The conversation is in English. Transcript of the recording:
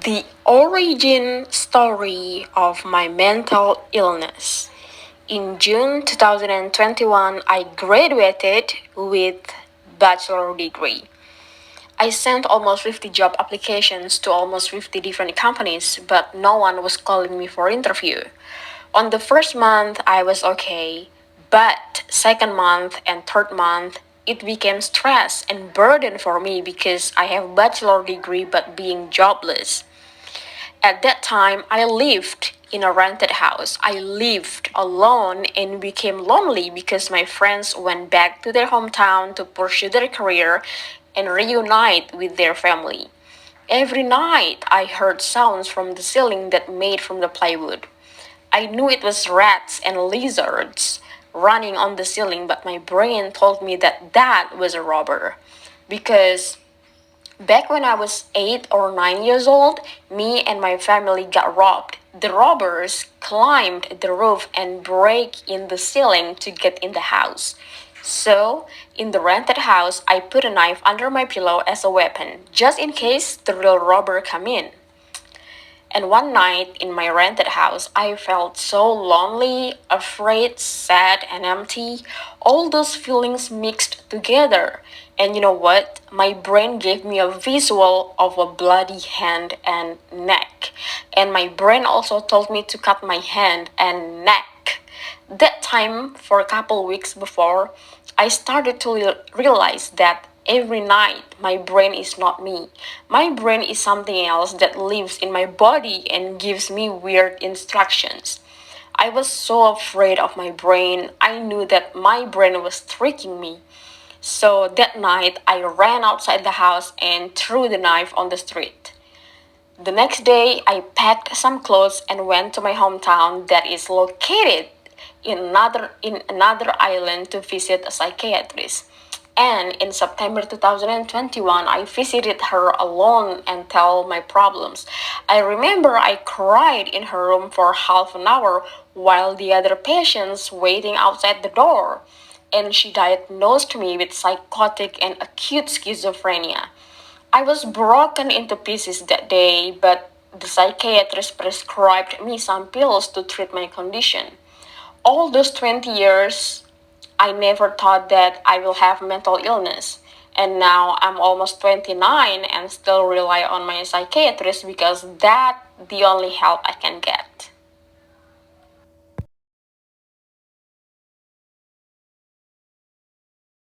The origin story of my mental illness. In June 2021, I graduated with bachelor degree. I sent almost 50 job applications to almost 50 different companies, but no one was calling me for interview. On the first month, I was okay, but second month and third month, it became stress and burden for me because I have bachelor degree but being jobless. At that time, I lived in a rented house. I lived alone and became lonely because my friends went back to their hometown to pursue their career and reunite with their family. Every night, I heard sounds from the ceiling that made from the plywood. I knew it was rats and lizards running on the ceiling, but my brain told me that that was a robber. Because back when I was 8 or 9 years old, me and my family got robbed. The robbers climbed the roof and break in the ceiling to get in the house. So, in the rented house, I put a knife under my pillow as a weapon, just in case the real robber come in. And one night in my rented house, I felt so lonely, afraid, sad, and empty. All those feelings mixed together. And you know what? My brain gave me a visual of a bloody hand and neck. And my brain also told me to cut my hand and neck. That time, for a couple weeks before, I started to realize that every night my brain is not me. My brain is something else that lives in my body and gives me weird instructions. I was so afraid of my brain. I knew that my brain was tricking me. So that night I ran outside the house and threw the knife on the street. The next day I packed some clothes and went to my hometown that is located in another island to visit a psychiatrist. And in September 2021, I visited her alone and tell my problems. I remember I cried in her room for half an hour while the other patients waiting outside the door. And she diagnosed me with psychotic and acute schizophrenia. I was broken into pieces that day, but the psychiatrist prescribed me some pills to treat my condition. All those 20 years, I never thought that I will have mental illness. And now I'm almost 29 and still rely on my psychiatrist because that's the only help I can get.